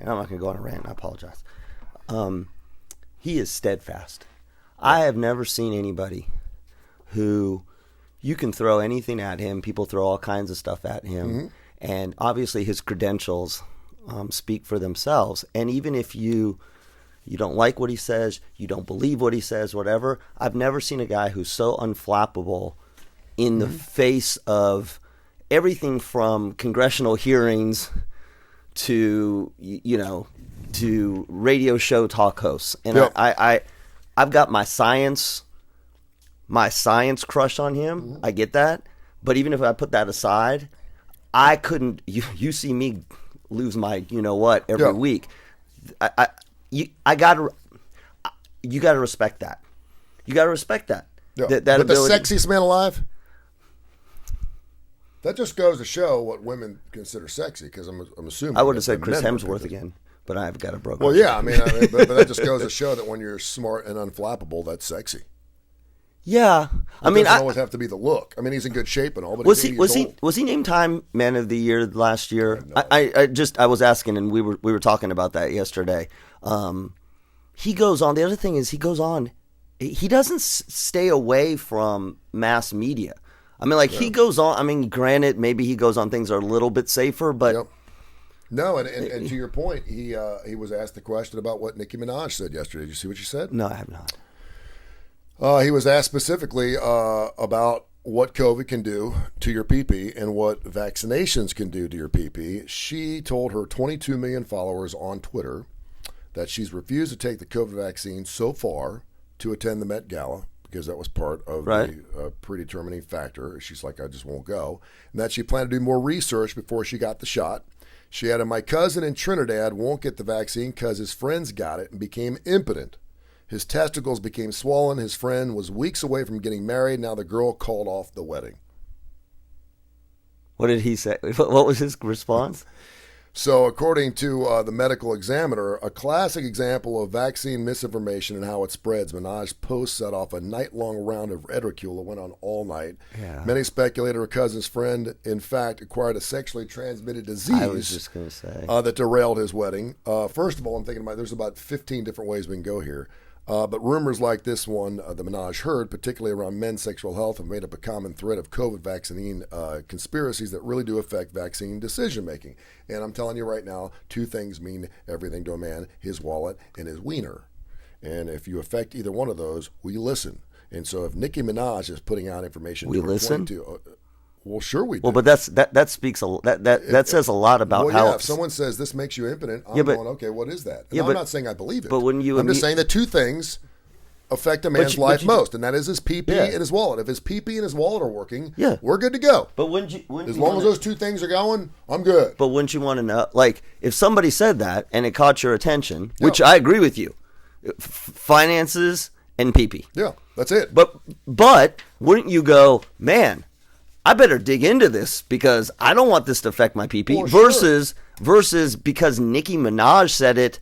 and I'm not going to go on a rant, I apologize. He is steadfast. I have never seen anybody who you can throw anything at him. People throw all kinds of stuff at him. And obviously his credentials speak for themselves. And even if you don't like what he says, you don't believe what he says, whatever, I've never seen a guy who's so unflappable in the face of everything from congressional hearings to, to radio show talk hosts. And I've got my science crush on him. I get that. But even if I put that aside, I couldn't, you see me lose my, every week. You gotta respect that. You gotta respect that. Yeah. That but ability. The sexiest man alive? That just goes to show what women consider sexy, because I'm assuming. I would have said Chris Hemsworth again, but I've got a broken. Well, yeah, but that just goes to show that when you're smart and unflappable, that's sexy. Yeah, It doesn't always have to be the look. I mean, he's in good shape and all, but was he named Time Man of the Year last year? I was asking, and we were talking about that yesterday. He goes on. The other thing is he goes on. He doesn't stay away from mass media. I mean, he goes on. I mean, granted, maybe he goes on things that are a little bit safer, but no. And to your point, he was asked the question about what Nicki Minaj said yesterday. Did you see what she said? No, I have not. He was asked specifically about what COVID can do to your pee-pee and what vaccinations can do to your pee-pee. She told her 22 million followers on Twitter that she's refused to take the COVID vaccine so far to attend the Met Gala, because that was part of the predetermining factor. She's like, I just won't go. And that she planned to do more research before she got the shot. She added, my cousin in Trinidad won't get the vaccine because his friends got it and became impotent. His testicles became swollen. His friend was weeks away from getting married. Now the girl called off the wedding. What did he say? What was his response? So according to the medical examiner, a classic example of vaccine misinformation and how it spreads, Minaj's post set off a night-long round of ridicule that went on all night. Yeah. Many speculated her cousin's friend, in fact, acquired a sexually transmitted disease. I was just going to say. That derailed his wedding. First of all, I'm thinking about there's about 15 different ways we can go here. But rumors like this one that Minaj heard, particularly around men's sexual health, have made up a common thread of COVID vaccine conspiracies that really do affect vaccine decision-making. And I'm telling you right now, two things mean everything to a man: his wallet and his wiener. And if you affect either one of those, we listen. And so if Nicki Minaj is putting out information... We listen? Well, sure we do. Well, but that speaks that says a lot about how. If someone says this makes you impotent, I'm going, okay, what is that? And I'm not saying I believe it. But when I'm just saying that two things affect a man's life most, and that is his pee-pee and his wallet. If his pee-pee and his wallet are working, we're good to go. But as long as those two things are going, I'm good. But wouldn't you want to know, if somebody said that and it caught your attention, which I agree with you, finances and pee-pee. Yeah, that's it. But wouldn't you go, man, I better dig into this because I don't want this to affect my pee-pee, versus because Nicki Minaj said it.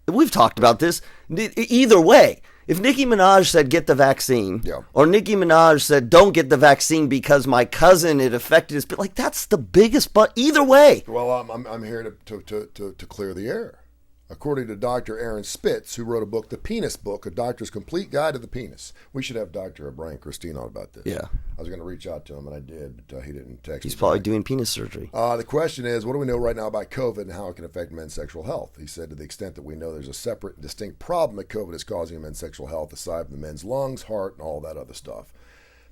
We've talked about this. Either way, if Nicki Minaj said get the vaccine, or Nicki Minaj said don't get the vaccine because my cousin, it affected his, that's the biggest. But either way, well, I'm here to clear the air. According to Dr. Aaron Spitz, who wrote a book, The Penis Book, A Doctor's Complete Guide to the Penis. We should have Dr. Brian Christine on about this. Yeah. I was going to reach out to him, and I did, but he didn't text me. He's probably doing penis surgery. The question is, what do we know right now about COVID and how it can affect men's sexual health? He said, to the extent that we know there's a separate and distinct problem that COVID is causing in men's sexual health, aside from the men's lungs, heart, and all that other stuff.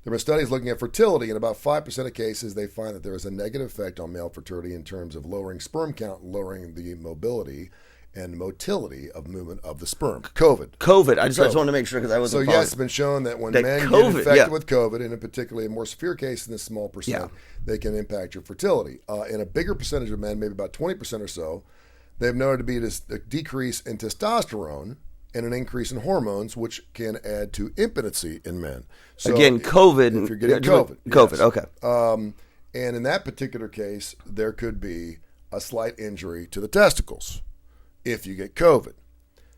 There were studies looking at fertility. In about 5% of cases, they find that there is a negative effect on male fertility in terms of lowering sperm count and lowering the mobility and motility of movement of the sperm. COVID. I just wanted to make sure because I wasn't. So yes, it's been shown that when men get infected with COVID, and in particularly a more severe case in this small percent, they can impact your fertility. In a bigger percentage of men, maybe about 20% or so, they've noted to be a decrease in testosterone and an increase in hormones, which can add to impotency in men. So again, COVID. If you're getting COVID. COVID, yes. Okay. And in that particular case, there could be a slight injury to the testicles if you get COVID.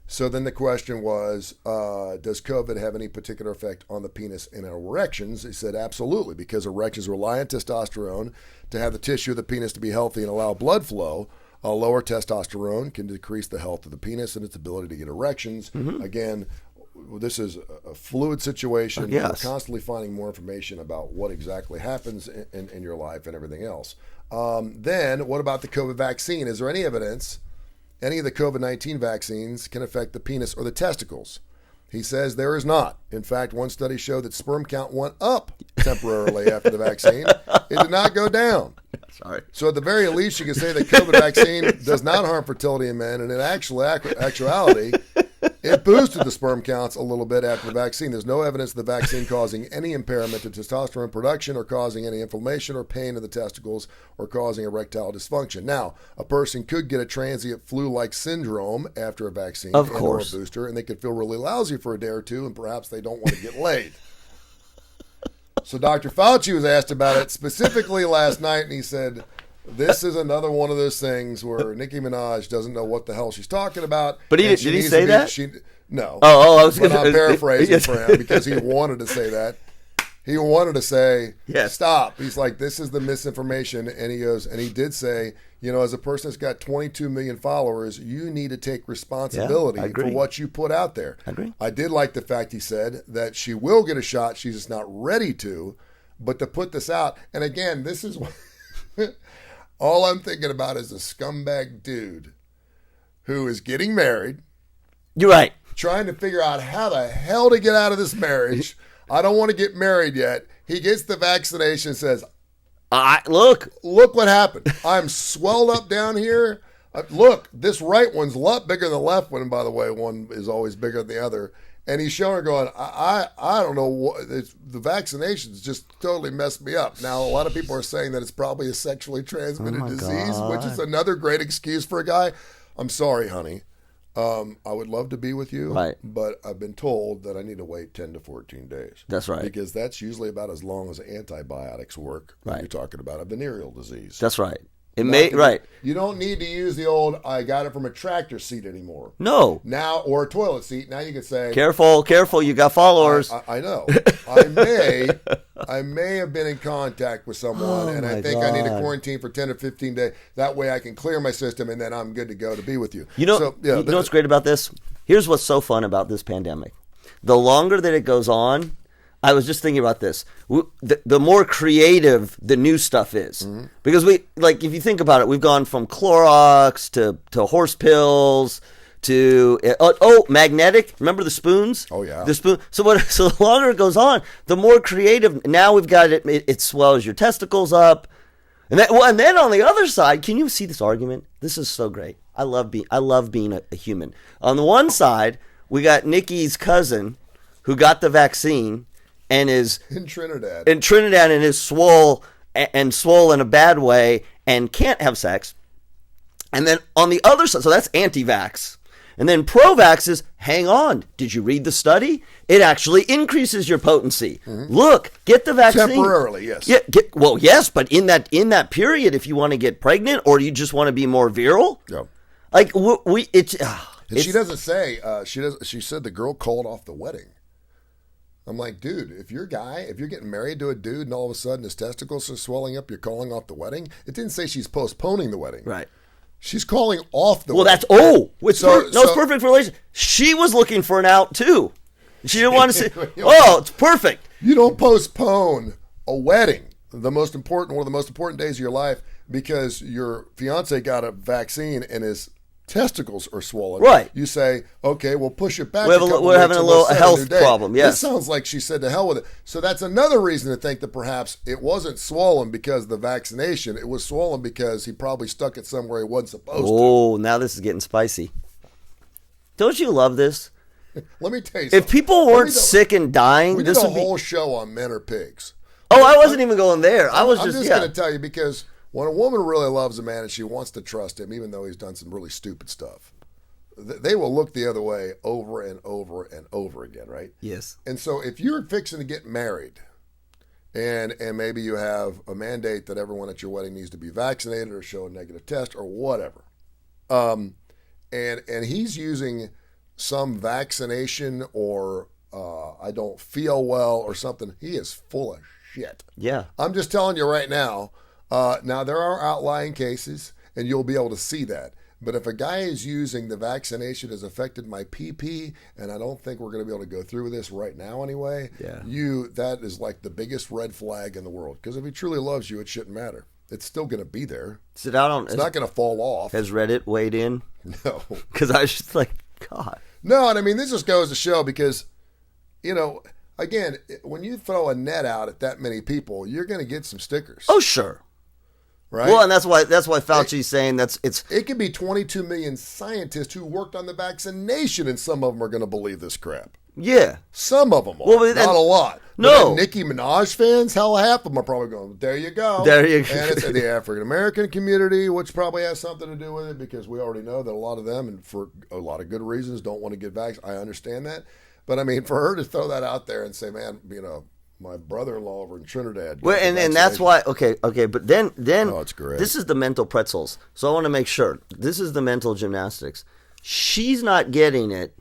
So then the question was, does COVID have any particular effect on the penis and erections? He said absolutely, because erections rely on testosterone to have the tissue of the penis to be healthy and allow blood flow. Lower testosterone can decrease the health of the penis and its ability to get erections. Again, this is a fluid situation. Yes. We're constantly finding more information about what exactly happens in your life and everything else. Then, what about the COVID vaccine? Is there any evidence any of the COVID-19 vaccines can affect the penis or the testicles? He says there is not. In fact, one study showed that sperm count went up temporarily after the vaccine. It did not go down. Sorry. So at the very least, you can say that COVID vaccine does not harm fertility in men, and in actuality, it boosted the sperm counts a little bit after the vaccine. There's no evidence of the vaccine causing any impairment to testosterone production or causing any inflammation or pain in the testicles or causing erectile dysfunction. Now, a person could get a transient flu-like syndrome after a vaccine of or a booster, and they could feel really lousy for a day or two, and perhaps they don't want to get laid. So Dr. Fauci was asked about it specifically last night, and he said, this is another one of those things where Nicki Minaj doesn't know what the hell she's talking about. But did he say that? No. I was going to... I'm paraphrasing for him because he wanted to say that. He wanted to say, stop. He's like, this is the misinformation. And he goes, and he did say, as a person that's got 22 million followers, you need to take responsibility for what you put out there. I agree. I did like the fact he said that she will get a shot. She's just not ready to. But to put this out, and again, this is what all I'm thinking about is a scumbag dude who is getting married. You're right. Trying to figure out how the hell to get out of this marriage. I don't want to get married yet. He gets the vaccination and says, look what happened. I'm swelled up down here. Look, this right one's a lot bigger than the left one. And by the way, one is always bigger than the other. And he's showing her going, I don't know what the vaccinations just totally messed me up. Now, a lot of people are saying that it's probably a sexually transmitted disease, which is another great excuse for a guy. I'm sorry, honey. I would love to be with you, but I've been told that I need to wait 10 to 14 days. That's right. Because that's usually about as long as antibiotics work when you're talking about a venereal disease. That's right. You don't need to use the old, I got it from a tractor seat anymore. No. Now, or a toilet seat. Now you can say, Careful, you got followers. I know. I may have been in contact with someone, and I think I need to quarantine for 10 or 15 days. That way I can clear my system, and then I'm good to go to be with you. You know what's great about this? Here's what's so fun about this pandemic. The longer that it goes on, I was just thinking about this. The more creative the new stuff is. Mm-hmm. Because if you think about it, we've gone from Clorox to horse pills to magnetic. Remember the spoons? Oh yeah. The spoon. So the longer it goes on, the more creative. Now we've got it. It swells your testicles up, and then on the other side, can you see this argument? This is so great. I love being a human. On the one side, we got Nikki's cousin who got the vaccine and is in Trinidad and is swole in a bad way and can't have sex. And then on the other side, so that's anti-vax. And then pro-vax is, hang on, did you read the study? It actually increases your potency. Mm-hmm. Look, get the vaccine. Temporarily, yes. Yeah, yes, but in that period, if you want to get pregnant or you just want to be more virile, she doesn't say. She said the girl called off the wedding. I'm like, dude, if you're getting married to a dude and all of a sudden his testicles are swelling up, you're calling off the wedding. It didn't say she's postponing the wedding. Right. She's calling off the wedding. It's perfect for relation. She was looking for an out too. She didn't want to say, it's perfect. You don't postpone a wedding, one of the most important days of your life, because your fiance got a vaccine and his testicles are swollen. Right. You say, okay, we'll push it back. We're having a little health problem. Yes. This sounds like she said to hell with it. So that's another reason to think that perhaps it wasn't swollen because of the vaccination. It was swollen because he probably stuck it somewhere he wasn't supposed to. Oh, now this is getting spicy. Don't you love this? Let me tell you something. If people weren't sick and dying, this would be a whole show on men or pigs. Oh, I wasn't even going there. I'm just going to tell you, because when a woman really loves a man and she wants to trust him, even though he's done some really stupid stuff, they will look the other way over and over and over again, right? Yes. And so if you're fixing to get married and maybe you have a mandate that everyone at your wedding needs to be vaccinated or show a negative test or whatever, and he's using some vaccination or I don't feel well or something, he is full of shit. Yeah. I'm just telling you right now. Now, there are outlying cases, and you'll be able to see that. But if a guy is using the vaccination has affected my PP, and I don't think we're going to be able to go through with this right now anyway, that is like the biggest red flag in the world. Because if he truly loves you, it shouldn't matter. It's still going to be there. It's not going to fall off. Has Reddit weighed in? No. Because I was just like, God. No, and I mean, this just goes to show because, again, when you throw a net out at that many people, you're going to get some stickers. Oh, sure. Right? Well, and that's why Fauci's saying it could be 22 million scientists who worked on the vaccination, and some of them are going to believe this crap. Yeah. Some of them are. Well, not a lot. No. Nicki Minaj fans, hell, half of them are probably going, there you go. There you go. And it's in the African-American community, which probably has something to do with it because we already know that a lot of them, and for a lot of good reasons, don't want to get vaccinated. I understand that. But, I mean, for her to throw that out there and say, man, my brother-in-law over in Trinidad. Well, and that's why, okay, but then oh, it's great. This is the mental pretzels. So I want to make sure. This is the mental gymnastics. She's not getting it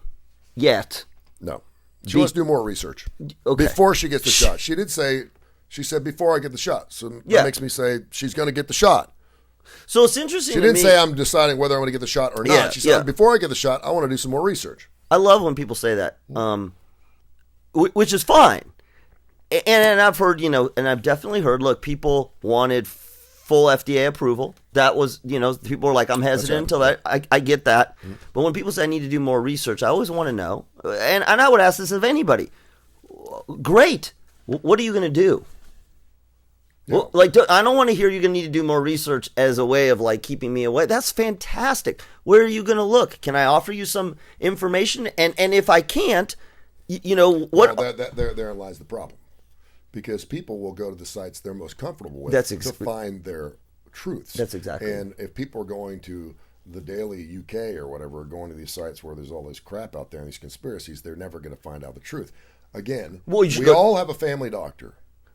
yet. No. She wants to do more research before she gets the shot. She said before I get the shot. So that makes me say she's going to get the shot. So it's interesting. She didn't say I'm deciding whether I'm going to get the shot or not. Yeah, she said before I get the shot, I want to do some more research. I love when people say that, which is fine. And I've heard, and I've definitely heard, look, people wanted full FDA approval. That was, people were like, I'm hesitant until that. I get that. Mm-hmm. But when people say I need to do more research, I always want to know. And I would ask this of anybody. Great. What are you going to do? Yeah. Well, I don't want to hear you're going to need to do more research as a way of keeping me away. That's fantastic. Where are you going to look? Can I offer you some information? And if I can't, what? Well, therein lies the problem. Because people will go to the sites they're most comfortable with to find their truths. That's exactly. And if people are going to the Daily UK or whatever, going to these sites where there's all this crap out there and these conspiracies, they're never going to find out the truth. Again, we all have a family doctor.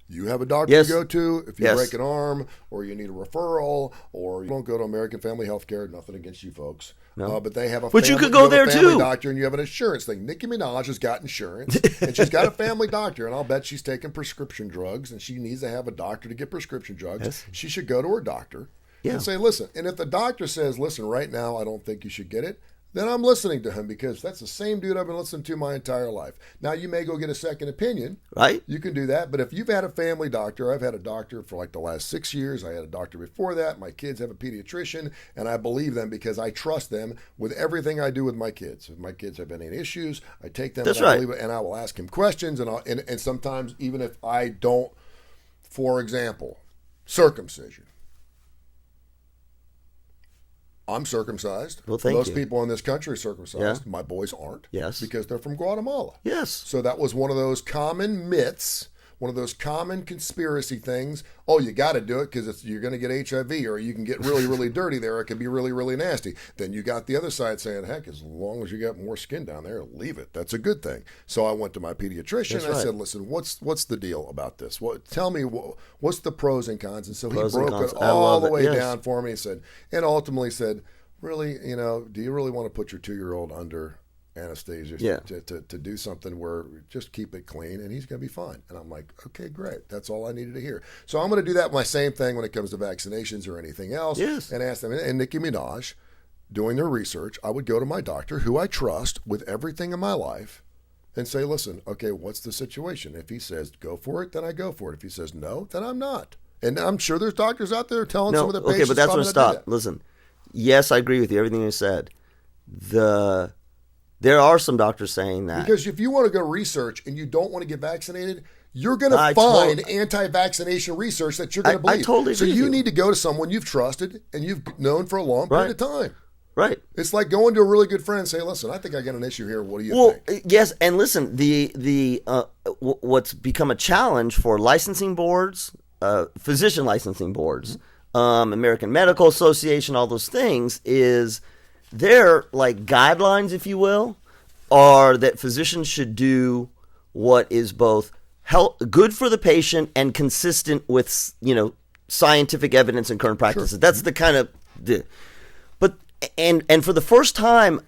You have a doctor to go to if you break an arm or you need a referral or you don't go to American Family Healthcare. Nothing against you folks. No. But they have a you could go there family too. Doctor and you have an insurance thing. Nicki Minaj has got insurance and she's got a family doctor and I'll bet she's taking prescription drugs and she needs to have a doctor to get prescription drugs. Yes. She should go to her doctor and say, listen, and if the doctor says, listen, right now I don't think you should get it, then I'm listening to him because that's the same dude I've been listening to my entire life. Now, you may go get a second opinion. Right. You can do that. But if you've had a family doctor, I've had a doctor for the last 6 years. I had a doctor before that. My kids have a pediatrician, and I believe them because I trust them with everything I do with my kids. If my kids have any issues, I take them that's and, right. I believe it, and I will ask him questions. And sometimes even if I don't, for example, circumcision. I'm circumcised. Well, thank you. Most people in this country are circumcised. Yeah. My boys aren't. Yes. Because they're from Guatemala. Yes. So that was one of those common myths, one of those common conspiracy things. Oh, you got to do it because you're going to get HIV or you can get really, really dirty there. It can be really, really nasty. Then you got the other side saying, heck, as long as you got more skin down there, leave it. That's a good thing. So I went to my pediatrician and I said, listen, what's the deal about this? Tell me what's the pros and cons? And so he broke it all the way down for me and ultimately said, really, do you really want to put your 2-year-old under anesthesia to do something where just keep it clean and he's going to be fine? And I'm like, okay, great. That's all I needed to hear. So I'm going to do that my same thing when it comes to vaccinations or anything else. Yes. And ask them. And Nicki Minaj, doing their research, I would go to my doctor who I trust with everything in my life and say, listen, okay, what's the situation? If he says go for it, then I go for it. If he says no, then I'm not. And I'm sure there's doctors out there telling some of the patients. Okay, but that's when stop. Listen. Yes, I agree with you. Everything you said. There are some doctors saying that. Because if you want to go research and you don't want to get vaccinated, you're going to find anti-vaccination research that you're going to believe. I totally so agree. You need to go to someone you've trusted and you've known for a long period of time. Right. It's like going to a really good friend and say, listen, I think I got an issue here. What do you think? Yes, and listen, the what's become a challenge for licensing boards, physician licensing boards, American Medical Association, all those things, is their guidelines, if you will, are that physicians should do what is both good for the patient and consistent with scientific evidence and current practices. Sure. That's the kind of and for the first time,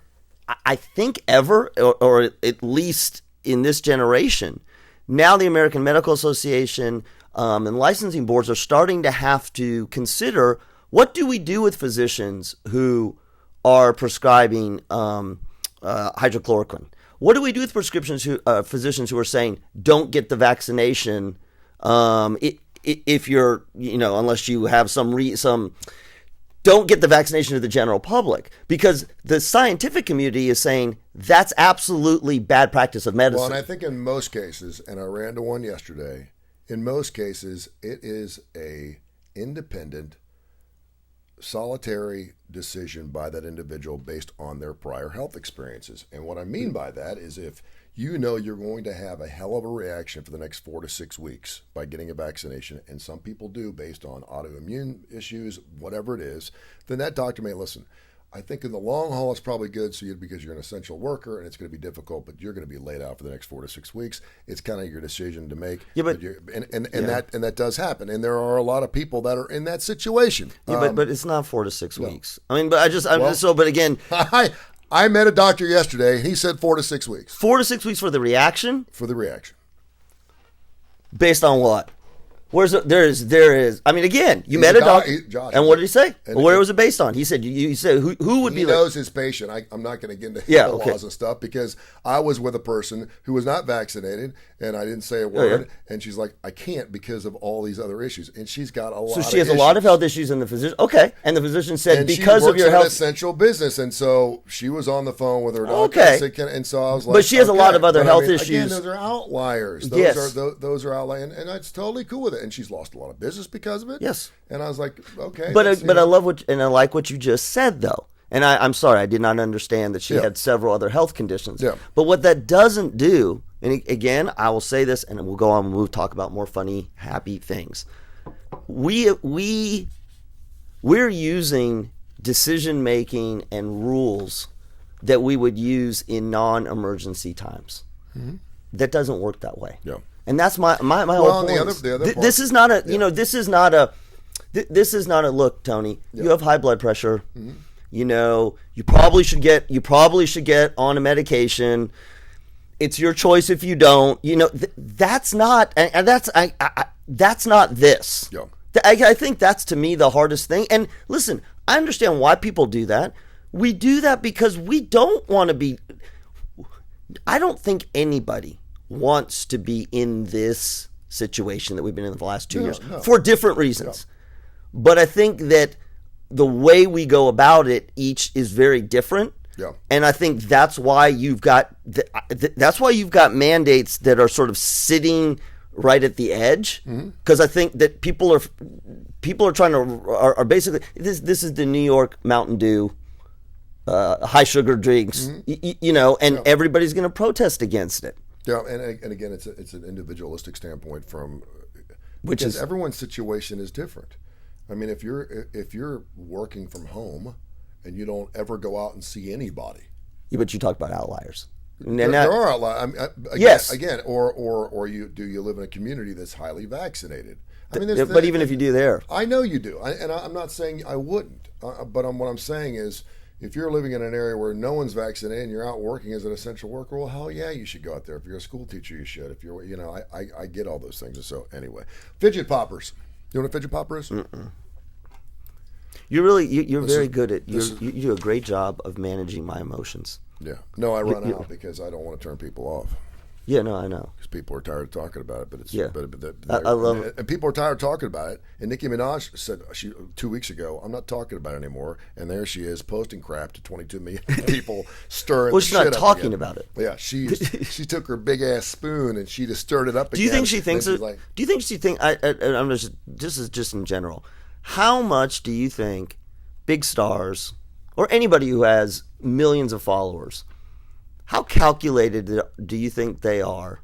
I think ever, or at least in this generation, now the American Medical Association and licensing boards are starting to have to consider What do we do with physicians who are prescribing hydrochloroquine? What do we do with physicians who are saying don't get the vaccination if you're, unless you have some don't get the vaccination to the general public? Because the scientific community is saying that's absolutely bad practice of medicine. Well, and I think in most cases, and I ran to one yesterday, in most cases it is a independent, solitary decision by that individual based on their prior health experiences. And what I mean by that is if you know you're going to have a hell of a reaction for the next 4 to 6 weeks by getting a vaccination, and some people do based on autoimmune issues, whatever it is, then that doctor may listen. I think in the long haul, it's probably good because you're an essential worker and it's going to be difficult, but you're going to be laid out for the next 4 to 6 weeks. It's kind of your decision to make. Yeah, but that does happen, and there are a lot of people that are in that situation. Yeah, but it's not 4 to 6 weeks. I mean, but again, I met a doctor yesterday. He said 4 to 6 weeks. 4 to 6 weeks for the reaction. For the reaction, based on what? There is. I mean, again, you met a doctor, and what did he say? Where was it based on? He said, "You said who would be?" He knows his patient. I'm not going to get into the laws and stuff because I was with a person who was not vaccinated, and I didn't say a word. And she's like, "I can't because of all these other issues," and she's got a lot. So she has a lot of health issues, and the physician. Okay, and the physician said because of your health, essential business, and so she was on the phone with her doctor. Okay, and so I was like, but she has a lot of other health issues. Again, those are outliers. Those are outliers, and it's totally cool with it. And she's lost a lot of business because of it. Yes. And I was like, okay. But I love I like what you just said, though. And I'm sorry, I did not understand that she had several other health conditions. Yeah. But what that doesn't do, and again, I will say this, and we'll go on and we'll talk about more funny, happy things. We're using decision-making and rules that we would use in non-emergency times. Mm-hmm. That doesn't work that way. Yeah. And that's my whole point. This is not a this is not a look, Tony. Yeah. You have high blood pressure. Mm-hmm. You probably should get on a medication. It's your choice if you don't. That's not that's not this. Yeah. I think that's, to me, the hardest thing. And listen, I understand why people do that. We do that because we don't want to be. I don't think anybody wants to be in this situation that we've been in the last 2 years for different reasons. Yeah. But I think that the way we go about it each is very different. Yeah. And I think that's why you've got mandates that are sort of sitting right at the edge, because I think that people are trying to are basically this is the New York Mountain Dew high sugar drinks, everybody's going to protest against it. Yeah, and again, it's an individualistic standpoint because everyone's situation is different. I mean, if you're working from home and you don't ever go out and see anybody, but you talk about outliers. There are outliers. Yes. Again, or you live in a community that's highly vaccinated? I mean, but even if you do there, I know you do, and I'm not saying I wouldn't. But what I'm saying is, if you're living in an area where no one's vaccinated and you're out working as an essential worker, well, hell yeah, you should go out there. If you're a school teacher, you should. If you're, I get all those things. So anyway, fidget poppers. You know what a fidget popper is? Mm-mm. You're very good at you do a great job of managing my emotions. Yeah. No, I run out because I don't want to turn people off. Yeah, no, I know. Because people are tired of talking about it, but it's I love it. And people are tired of talking about it. And Nicki Minaj said 2 weeks ago, "I'm not talking about it anymore." And there she is posting crap to 22 million people, stirring. Well, she's not talking about it. Yeah, she took her big ass spoon and she just stirred it up. Do you think she thinks? Do you think she think? I'm just. This is just in general. How much do you think big stars or anybody who has millions of followers? How calculated do you think they are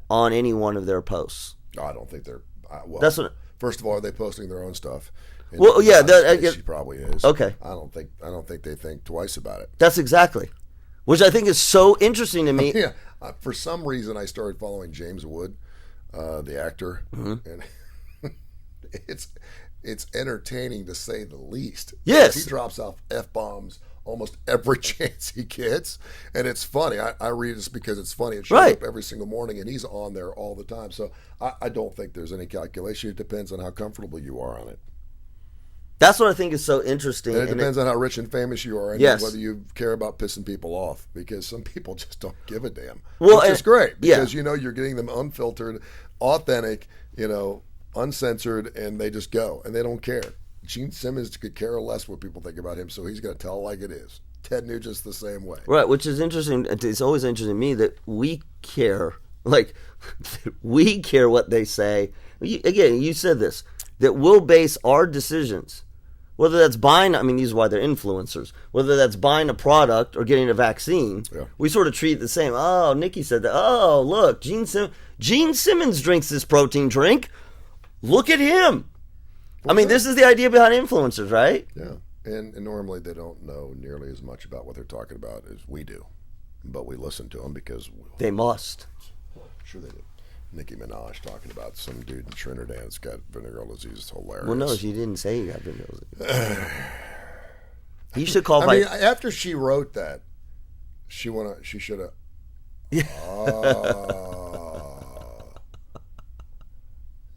on any one of their posts? I don't think they're. That's what. First of all, are they posting their own stuff? Well, yeah, she probably is. Okay. I don't think they think twice about it. That's exactly, which I think is so interesting to me. Yeah. For some reason, I started following James Wood, the actor, and it's entertaining to say the least. Yes. He drops off F-bombs almost every chance he gets, and it's funny. I read this because it's funny. It shows up every single morning, and he's on there all the time. So I don't think there's any calculation. It depends on how comfortable you are on it. That's what I think is so interesting. And it depends on how rich and famous you are, and Yes. whether you care about pissing people off. Because some people just don't give a damn, Well, which is great. Because yeah. you're getting them unfiltered, authentic, uncensored, and they just go and they don't care. Gene Simmons could care less what people think about him, so he's going to tell like it is. Ted Nugent's the same way. Right, which is interesting. It's always interesting to me that we care. Like, we care what they say. Again, you said this, that we'll base our decisions, whether that's buying, these is why they're influencers, whether that's buying a product or getting a vaccine, we sort of treat it the same. Oh, Nikki said that. Oh, look, Gene Simmons drinks this protein drink. Look at him. This is the idea behind influencers, right? Yeah, and normally they don't know nearly as much about what they're talking about as we do, but we listen to them because they must. Sure they do. Nicki Minaj talking about some dude in Trinidad that's got venereal disease. It's hilarious. Well, no, she didn't say he got venereal disease. You should call. After she wrote that, she should have.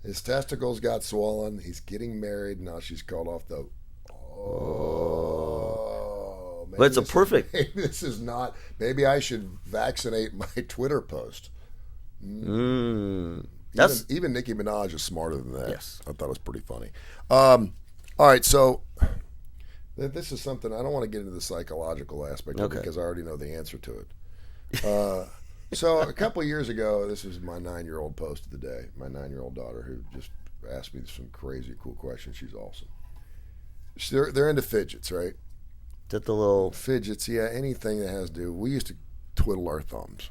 His testicles got swollen. He's getting married. Now she's called off the. But it's a perfect. Maybe this is not. Maybe I should vaccinate my Twitter post. Even Nicki Minaj is smarter than that. Yes. I thought it was pretty funny. All right, so this is something I don't want to get into the psychological aspect of it because I already know the answer to it. So a couple of years ago, this was my 9-year-old post of the day. My 9-year-old daughter who just asked me some crazy cool questions. She's awesome. They're into fidgets, right? That the little fidgets, yeah. Anything that has to do. We used to twiddle our thumbs.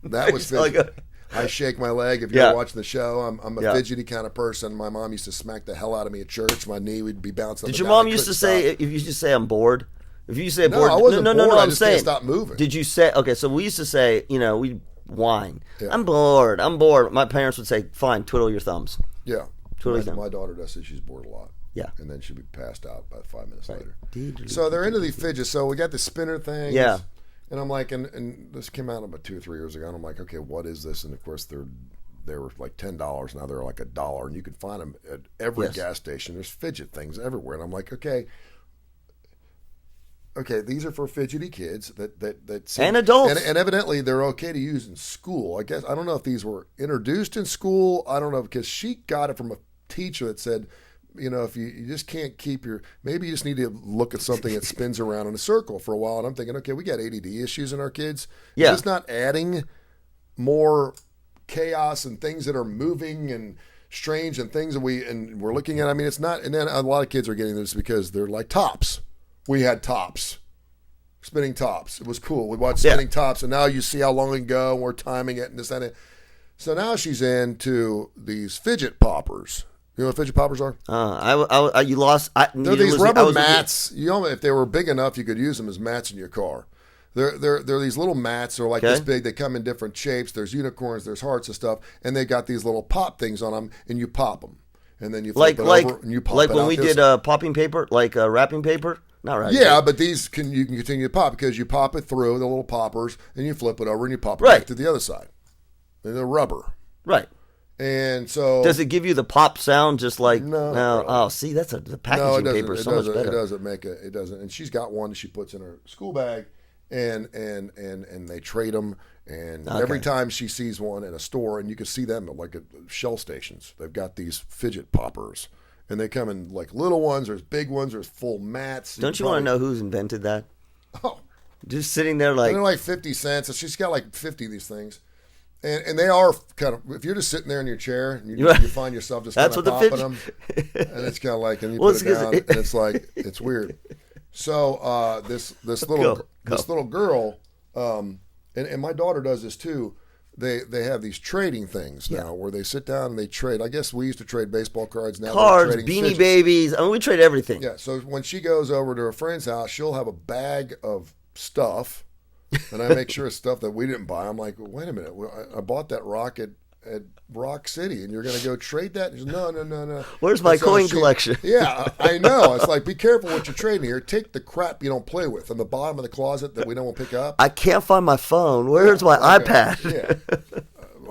That was fidget. I shake my leg. If you're watching the show, I'm a fidgety kind of person. My mom used to smack the hell out of me at church. My knee would be bouncing up. Did your mom used to say, if you used to say I'm bored? If you say bored, I wasn't bored. No, I'm saying stop moving. Did you say, okay, so we used to say, we whine. Yeah. I'm bored. My parents would say, fine, twiddle your thumbs. Yeah. Twiddle your thumbs. My daughter does say she's bored a lot. Yeah. And then she'd be passed out about 5 minutes later. So they're into these fidgets. So we got the spinner thing. Yeah. And I'm like, and this came out about 2 or 3 years ago. And I'm like, okay, what is this? And of course, they were like $10. Now they're like $1. And you can find them at every gas station. There's fidget things everywhere. And I'm like, okay, these are for fidgety kids that and adults. And evidently they're okay to use in school. I guess I don't know if these were introduced in school. I don't know because she got it from a teacher that said, if you just can't keep maybe you just need to look at something that spins around in a circle for a while. And I'm thinking, okay, we got ADD issues in our kids. Yeah. Is this not adding more chaos and things that are moving and strange and things that we're looking at? It's not. And then a lot of kids are getting this because they're like tops. We had tops, spinning tops. It was cool. We watched spinning tops, and now you see how long it can go, and we're timing it and this and that. So now she's into these fidget poppers. You know what fidget poppers are? You lost. They're these rubber mats. If they were big enough, you could use them as mats in your car. They're these little mats. They're like this big. They come in different shapes. There's unicorns. There's hearts and stuff. And they got these little pop things on them, and you pop them, and then you flip it over and you pop it out. Like when we did popping paper, like wrapping paper. Not right. Yeah, but these you can continue to pop because you pop it through the little poppers, and you flip it over and you pop it back to the other side. And they're rubber. Right. And so, does it give you the pop sound just like no? Oh, see, that's the packaging paper is so much better. It doesn't make it. It doesn't. And she's got one that she puts in her school bag, and they trade them. And every time she sees one in a store, and you can see them at Shell stations, they've got these fidget poppers, and they come in like little ones. There's big ones. There's full mats. Don't you want to know who's invented that? Oh, just sitting there like they're like 50 cents. And she's got like 50 of these things. And they are kind of, if you're just sitting there in your chair and you find yourself just kind of popping them, and it's kind of like, and you put it down, and it's like, it's weird. So this little girl, and my daughter does this too. They have these trading things now where they sit down and they trade. I guess we used to trade baseball cards. Now cards, Beanie Babies. We trade everything. Yeah. So when she goes over to a friend's house, she'll have a bag of stuff. And I make sure it's stuff that we didn't buy. I'm like, wait a minute, I bought that rock at Rock City, and you're going to go trade that? And she's, no. Where's my coin collection? Yeah, I know. It's like, be careful what you're trading here. Take the crap you don't play with in the bottom of the closet that we don't want to pick up. I can't find my phone. Where's my iPad? Yeah.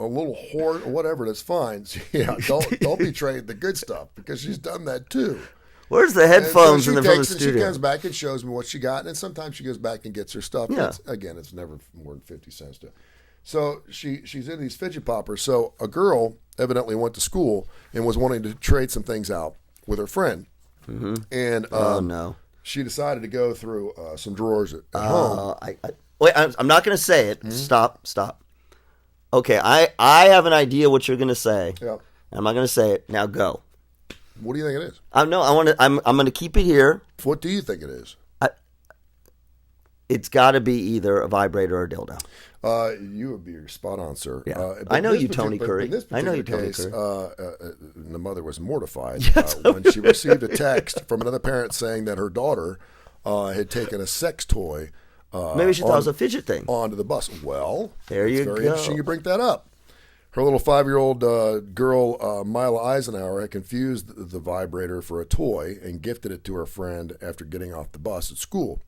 little hoard or whatever, that's fine. So, yeah, don't betray the good stuff because she's done that too. Where's the headphones in the front of the studio? She studio? comes back and shows me what she got, and sometimes she goes back and gets her stuff. Yeah. It's never more than 50 cents to. So she's in these fidget poppers. So a girl evidently went to school and was wanting to trade some things out with her friend. Mm-hmm. And no. She decided to go through some drawers at home. Wait, I'm not going to say it. Mm-hmm. Stop. Okay, I have an idea what you're going to say. Yeah. I'm not going to say it. Now go. What do you think it is? I'm going to keep it here. What do you think it is? It's got to be either a vibrator or a dildo. You would be spot on, sir. Yeah. I know you, Tony Curry. I know you, Tony Curry. The mother was mortified when she received a text from another parent saying that her daughter had taken a sex toy. Maybe she thought it was a fidget thing. Onto the bus. Well, there you go. Very interesting you bring that up. Her little 5-year-old girl, Mila Eisenhower, had confused the vibrator for a toy and gifted it to her friend after getting off the bus at school.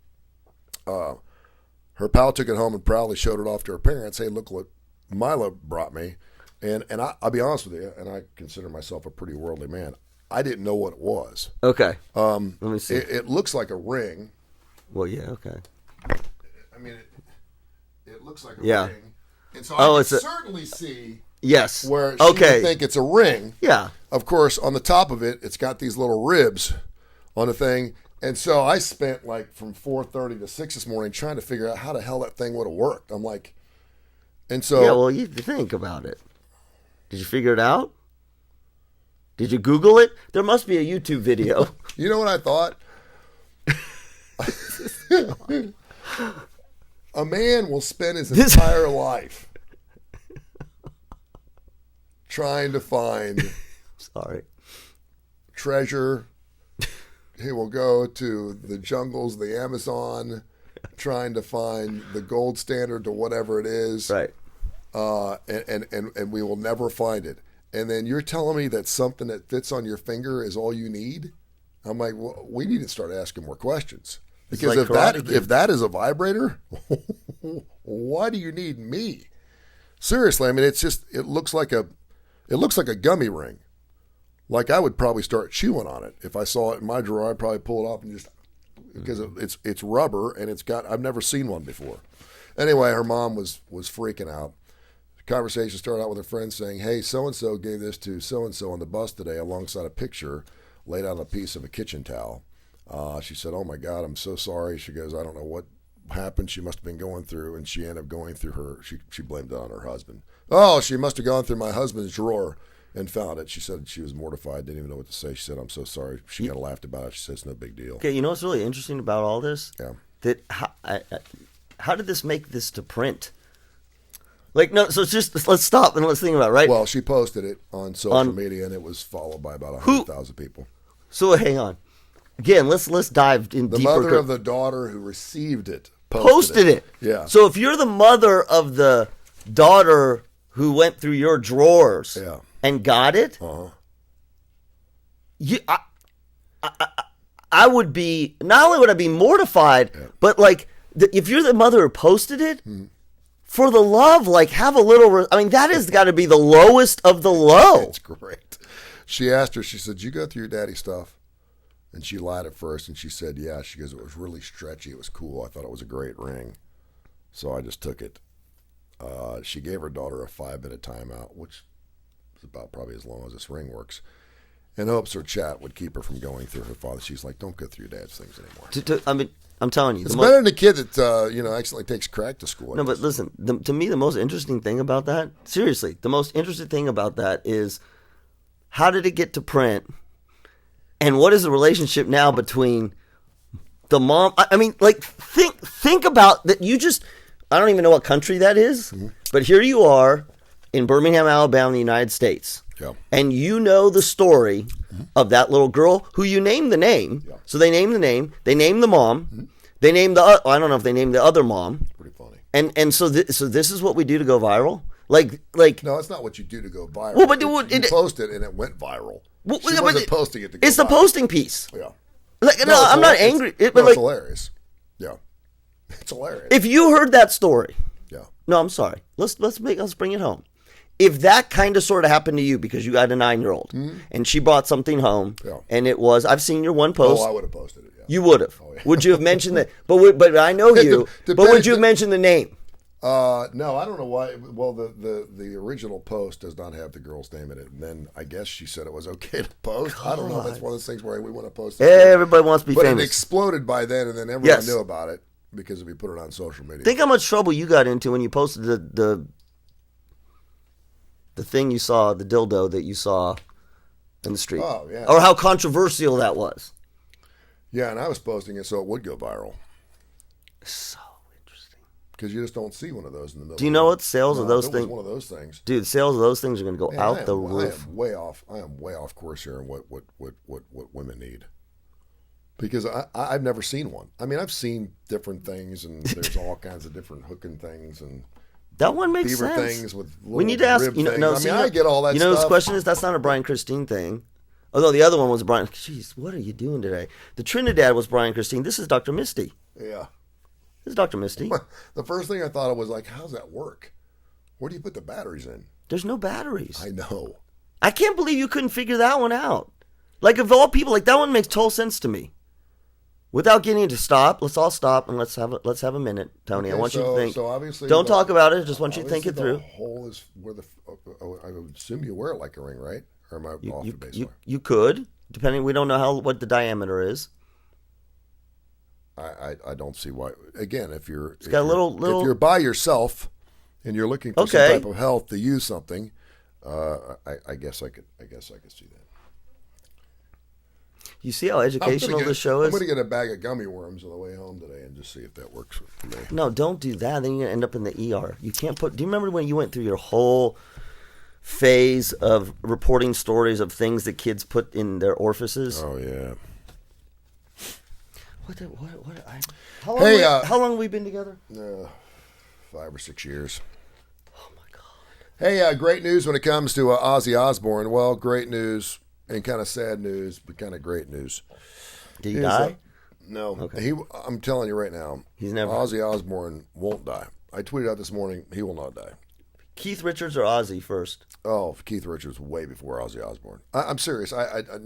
Her pal took it home and proudly showed it off to her parents. Hey, look what Mila brought me. And I'll be honest with you, and I consider myself a pretty worldly man. I didn't know what it was. Okay. Let me see. It looks like a ring. Well, yeah, okay. I mean, it looks like a ring. And so I can certainly see where she would think it's a ring. Yeah. Of course, on the top of it, it's got these little ribs on the thing. And so I spent like from 4:30 to 6 this morning trying to figure out how the hell that thing would have worked. I'm like, and so. Yeah, well, you think about it. Did you figure it out? Did you Google it? There must be a YouTube video. You know what I thought? A man will spend his entire life trying to find treasure. He will go to the jungles, the Amazon, trying to find the gold standard to whatever it is. Right. And we will never find it. And then you're telling me that something that fits on your finger is all you need? I'm like, well, we need to start asking more questions. Because if that is a vibrator, why do you need me? Seriously, I mean, it looks like a gummy ring. Like I would probably start chewing on it. If I saw it in my drawer, I'd probably pull it off and just, because it's rubber and I've never seen one before. Anyway, her mom was freaking out. The conversation started out with her friend saying, hey, so-and-so gave this to so-and-so on the bus today alongside a picture laid out on a piece of a kitchen towel. She said, oh my God, I'm so sorry. She goes, I don't know what happened. She must have been going through, and she ended up going through she blamed it on her husband. Oh, she must have gone through my husband's drawer and found it. She said she was mortified, didn't even know what to say. She said, I'm so sorry. She kind of laughed about it. She said, it's no big deal. Okay, you know what's really interesting about all this? Yeah. That how did this make this to print? Like, no, so it's just, let's stop and let's think about it, right? Well, she posted it on social media, and it was followed by about 100,000 people. So hang on. Again, let's dive in deeper. The mother of the daughter who received it posted it. Yeah. So if you're the mother of the daughter who went through your drawers and got it, I would be, not only would I be mortified, but like if you're the mother who posted it, for the love, like have a little. I mean, that has got to be the lowest of the low. It's great. She asked her. She said, "Did you go through your daddy's stuff?" And she lied at first, and she said, yeah. She goes, it was really stretchy. It was cool. I thought it was a great ring. So I just took it. She gave her daughter a 5-minute timeout, which is about probably as long as this ring works, in hopes her chat would keep her from going through her father. She's like, don't go through your dad's things anymore. I mean, I'm telling you. It's better than a kid that, accidentally takes crack to school. No, but listen, to me, the most interesting thing about that, seriously, the most interesting thing about that is how did it get to print? And what is the relationship now between the mom? I mean, like, think about that. I don't even know what country that is, but here you are in Birmingham, Alabama, the United States. Yeah. And you know the story of that little girl who you named the name. Yeah. So they named the name. They named the mom. They named I don't know if they named the other mom. Pretty funny. And so this is what we do to go viral? Like no, it's not what you do to go viral. Well, but you post it and it went viral. Well, she wasn't posting it to go It's viral. the posting piece. Yeah. Like, no, I'm not angry. It's hilarious. Yeah. It's hilarious. If you heard that story, yeah. No, I'm sorry. Let's bring it home. if that kind of sort of happened to you because you got a 9-year-old and she brought something home and it was, I've seen your one post. Oh, I would have posted it. Yeah. You would have. Oh, yeah. Would you have mentioned that? But I know you. But would you have mentioned the name? No, I don't know why. Well, the original post does not have the girl's name in it. And then I guess she said it was okay to post. God. I don't know. That's one of those things where we want to post. Everybody wants to be famous. But it exploded by then, and then everyone knew about it because we put it on social media. Think how much trouble you got into when you posted the thing you saw, the dildo that you saw in the street. Oh, yeah. Or how controversial that was. Yeah, and I was posting it so it would go viral. So interesting. Because you just don't see one of those in the middle. Do you know what sales of those things? One of those things, dude. Sales of those things are going to go out the roof. I am way off course here on what women need. Because I've never seen one. I mean, I've seen different things, and there's all kinds of different hooking things and that one makes beaver sense. Things with we need to ask. I get all that. You know, stuff. His question is that's not a Brian Christine thing. Although the other one was Brian. Jeez, what are you doing today? The Trinidad was Brian Christine. This is Dr. Misty. Yeah. This is Dr. Misty. The first thing I thought of was like, how's that work? Where do you put the batteries in? There's no batteries. I know. I can't believe you couldn't figure that one out. Like, of all people, like that one makes total sense to me. Without getting to stop, let's all stop and let's have a minute, Tony. Okay, I want you to think. So obviously, don't talk about it. I just want you to think it through. The hole is where I would assume you wear it like a ring, right? Or am I off the base? You could, depending. We don't know what the diameter is. I don't see why. Again, if you're if you're by yourself and you're looking for some type of health to use something, I guess I could see that. You see how educational this show is? I'm going to get a bag of gummy worms on the way home today and just see if that works for me. No, don't do that. Then you're going to end up in the ER. You can't put. Do you remember when you went through your whole phase of reporting stories of things that kids put in their orifices? Oh yeah. How long have we been together? 5 or 6 years. Oh my God. Hey, great news when it comes to Ozzy Osbourne. Well, great news and kind of sad news, but kind of great news. Did he die? No. Okay. I'm telling you right now, Ozzy Osbourne won't die. I tweeted out this morning, he will not die. Keith Richards or Ozzy first? Oh, Keith Richards way before Ozzy Osbourne. I'm serious.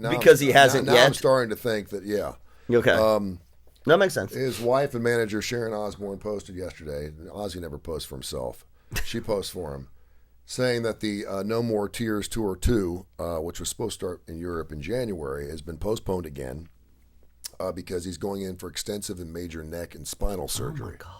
Because he hasn't yet? Now I'm starting to think that, yeah. Okay. That makes sense. His wife and manager, Sharon Osbourne, posted yesterday. Ozzy never posts for himself. She posts for him, saying that the No More Tears Tour 2, which was supposed to start in Europe in January, has been postponed again because he's going in for extensive and major neck and spinal surgery. Oh, my God.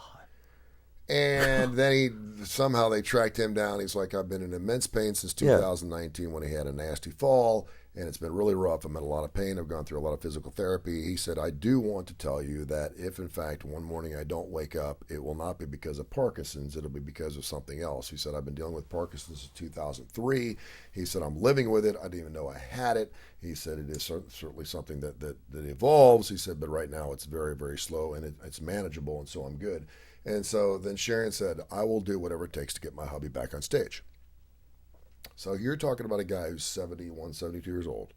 And then somehow they tracked him down. He's like, I've been in immense pain since 2019 when he had a nasty fall, and it's been really rough. I'm in a lot of pain. I've gone through a lot of physical therapy. He said, I do want to tell you that if, in fact, one morning I don't wake up, it will not be because of Parkinson's. It'll be because of something else. He said, I've been dealing with Parkinson's since 2003. He said, I'm living with it. I didn't even know I had it. He said, it is certainly something that evolves. He said, but right now it's very, very slow, and it's manageable, and so I'm good. And so then Sharon said, I will do whatever it takes to get my hubby back on stage. So you're talking about a guy who's 71, 72 years old,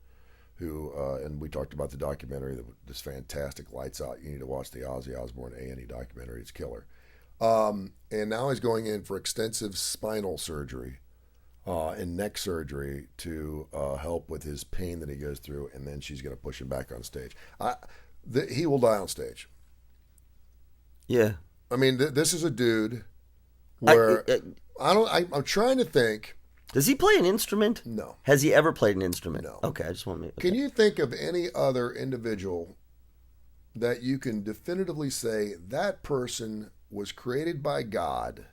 who, and we talked about the documentary, this fantastic Lights Out. You need to watch the Ozzy Osbourne A&E documentary. It's killer. And now he's going in for extensive spinal surgery and neck surgery to help with his pain that he goes through, and then she's going to push him back on stage. He will die on stage. Yeah. I mean, this is a dude where I'm trying to think. Does he play an instrument? No. Has he ever played an instrument? No. Okay, I just want to. Okay. Can you think of any other individual that you can definitively say that person was created by God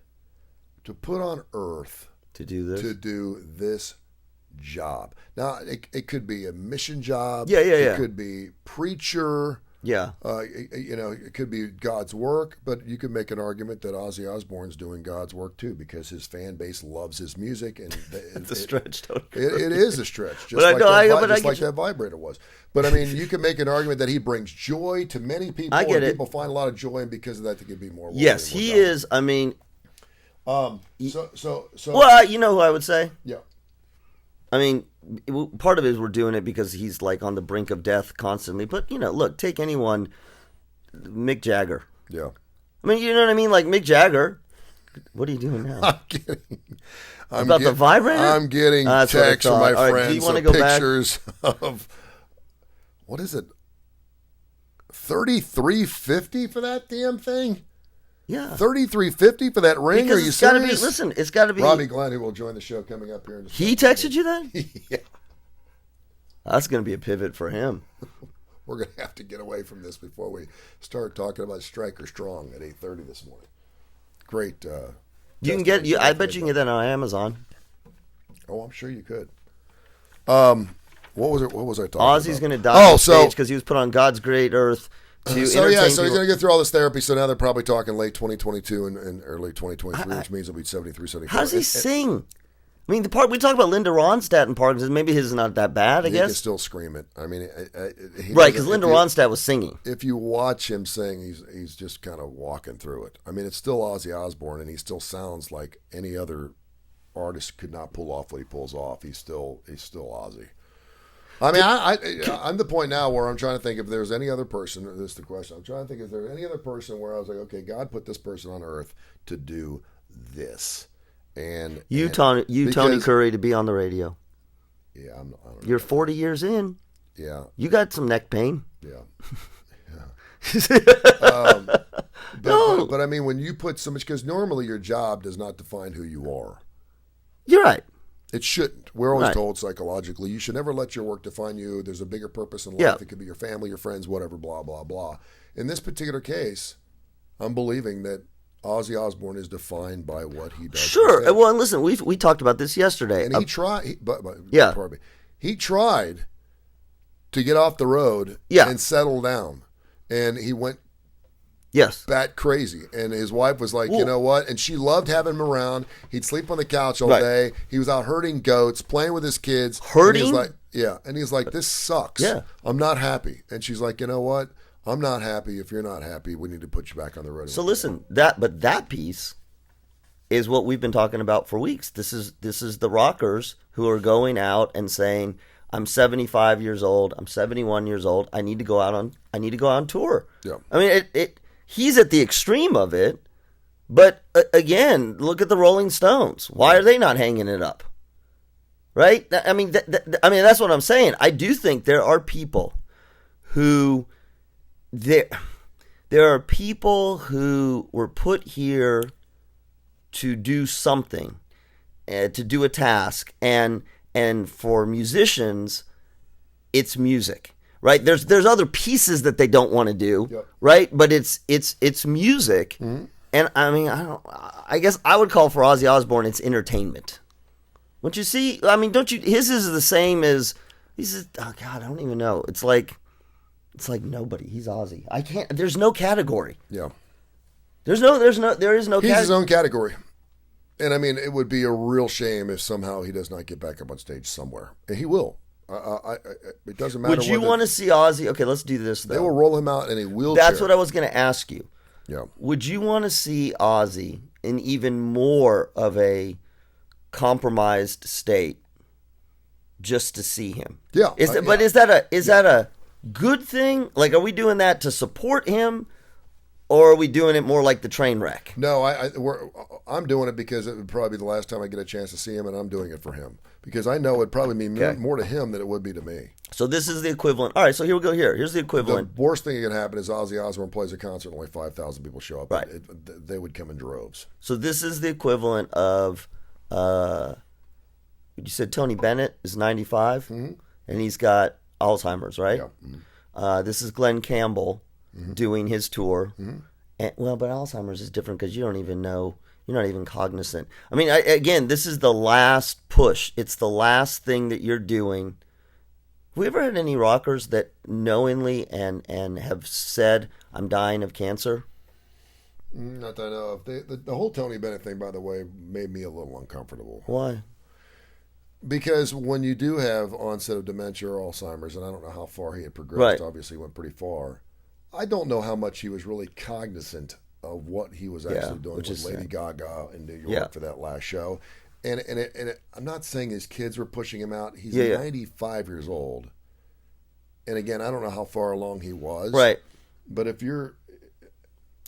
to put on earth to do this job? Now, it could be a mission job. Yeah. It could be preacher. Yeah. It could be God's work, but you could make an argument that Ozzy Osbourne's doing God's work too, because his fan base loves his music, and it's a stretch. It is a stretch, just like that vibrator was. But I mean, you can make an argument that he brings joy to many people. I get it. People find a lot of joy, and because of that, they can be more. Yes, he is. I mean, so. Well, you know who I would say? Yeah. I mean, part of it is we're doing it because he's like on the brink of death constantly. But, look, take anyone, Mick Jagger. Yeah. I mean, you know what I mean? Like Mick Jagger, What are you doing now? I'm kidding. The vibrator? I'm getting texts from my friends of pictures of, what is it, $33.50 for that damn thing? Yeah. $33.50 for that ring? Because are you serious? Listen, it's got to be. Robbie Glenn, who will join the show coming up here in just He texted you that? Yeah. That's going to be a pivot for him. We're going to have to get away from this before we start talking about Striker Strong at 8:30 this morning. Great. You can get. I bet you can get that on Amazon. Oh, I'm sure you could. What was it? What was I talking about? Ozzy's going to die on stage because he was put on God's great earth to entertain so he's people. going to get through all this therapy. So now they're probably talking late 2022 and early 2023, which means he'll be 73, 74. How does he sing? I mean, the part we talk about Linda Ronstadt and Parkinson's, maybe his is not that bad, I guess. He can still scream it. I mean, right, because Linda Ronstadt was singing. If you watch him sing, he's just kind of walking through it. I mean, it's still Ozzy Osbourne, and he still sounds like any other artist could not pull off what he pulls off. He's still Ozzy. I mean, I'm the point now where I'm trying to think if there's any other person. This is the question. I'm trying to think if there's any other person where I was like, okay, God put this person on earth to do this. And Tony Kurre, to be on the radio. Yeah, I don't know. You're 40 years in. Yeah. You got some neck pain. Yeah. But I mean, when you put so much, because normally your job does not define who you are. You're right. It shouldn't. We're always told psychologically, you should never let your work define you. There's a bigger purpose in life. Yeah. It could be your family, your friends, whatever, blah, blah, blah. In this particular case, I'm believing that Ozzy Osbourne is defined by what he does. Sure. Well, and listen, we talked about this yesterday. And he tried. Yeah. Pardon me. He tried to get off the road and settle down, and he went bat crazy. And his wife was like, you know what? And she loved having him around. He'd sleep on the couch all day. He was out herding goats, playing with his kids. Herding? And he was like, yeah. And he's like, this sucks. Yeah. I'm not happy. And she's like, you know what? I'm not happy. If you're not happy, we need to put you back on the road. So listen, that piece is what we've been talking about for weeks. This is the rockers who are going out and saying, I'm 75 years old, I'm 71 years old, I need to go out on tour. Yeah. I mean, he's at the extreme of it, but again, look at the Rolling Stones. Why are they not hanging it up? Right? I mean, that's what I'm saying. I do think there are people who there are people who were put here to do something, to do a task, and for musicians, it's music, right? There's other pieces that they don't want to do, right? But it's music, and I mean, I guess I would call for Ozzy Osbourne it's entertainment. Don't you see? I mean, don't you? His is the same as oh God, I don't even know. It's like nobody. He's Ozzy. I can't. There's no category. Yeah. There is no category. He's his own category. And I mean, it would be a real shame if somehow he does not get back up on stage somewhere. And he will. It doesn't matter. Would you want to see Ozzy? Okay, let's do this though. They will roll him out in a wheelchair. That's what I was going to ask you. Yeah. Would you want to see Ozzy in even more of a compromised state just to see him? Yeah. But is that a good thing? Like, are we doing that to support him, or are we doing it more like the train wreck? No, I'm doing it because it would probably be the last time I get a chance to see him, and I'm doing it for him because I know it'd probably mean more to him than it would be to me. So this is the equivalent. All right, so here we go. Here's the equivalent. The worst thing that can happen is Ozzy Osbourne plays a concert and only 5,000 people show up. Right. They would come in droves. So this is the equivalent of, you said Tony Bennett is 95, and he's got Alzheimer's, right? Yeah. Mm-hmm. This is Glenn Campbell doing his tour. Mm-hmm. And, but Alzheimer's is different because you don't even know. You're not even cognizant. I mean, again, this is the last push. It's the last thing that you're doing. Have we ever had any rockers that knowingly and have said, I'm dying of cancer? Not that I know of. The whole Tony Bennett thing, by the way, made me a little uncomfortable. Why? Because when you do have onset of dementia or Alzheimer's, and I don't know how far he had progressed, obviously he went pretty far. I don't know how much he was really cognizant of what he was actually doing with Lady Gaga in New York for that last show. And I'm not saying his kids were pushing him out. He's 95 years old. And again, I don't know how far along he was. Right. But if you're...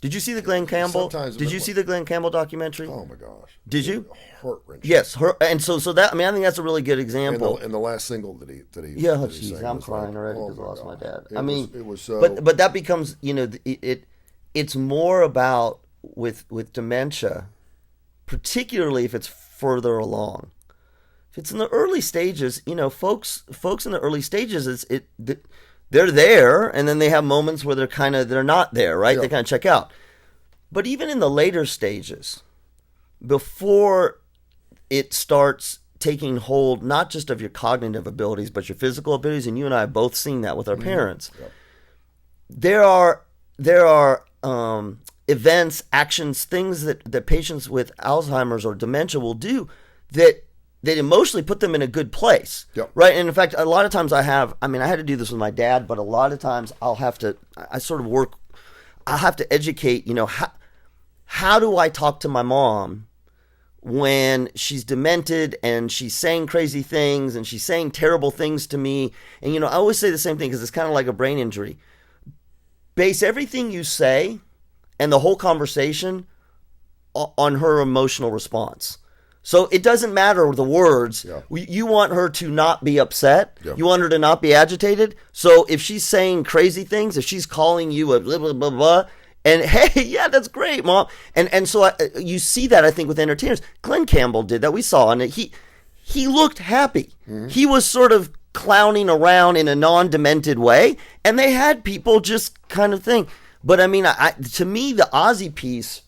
Did you see the Glenn Campbell? Sometimes Did you see the Glenn Campbell documentary? Oh my gosh! Did you? Heart-wrenching. Yes, and so that, I mean, I think that's a really good example. And the last single that he yeah, that he jeez, sang I'm was crying like, already oh because I lost my dad. It was so. But that becomes, you know, it's more about with dementia, particularly if it's further along. If it's in the early stages, you know, folks in the early stages, they're there, and then they have moments where they're not there, right? Yeah. They kind of check out. But even in the later stages, before it starts taking hold, not just of your cognitive abilities, but your physical abilities, and you and I have both seen that with our parents. Yep. There are events, actions, things that patients with Alzheimer's or dementia will do that emotionally put them in a good place, Yep. right? And in fact, a lot of times I had to do this with my dad, but a lot of times I'll have to educate, you know, how do I talk to my mom when she's demented and she's saying crazy things and she's saying terrible things to me? And, you know, I always say the same thing because it's kind of like a brain injury. Base everything you say and the whole conversation on her emotional response. So it doesn't matter the words. Yeah. You want her to not be upset. Yeah. You want her to not be agitated. So if she's saying crazy things, if she's calling you a blah, blah, blah, blah, and hey, yeah, that's great, Mom. And so you see that, I think, with entertainers. Glenn Campbell did that. We saw, and he looked happy. Mm-hmm. He was sort of clowning around in a non-demented way, and they had people just kind of thing. But I mean, to me, the Ozzy piece,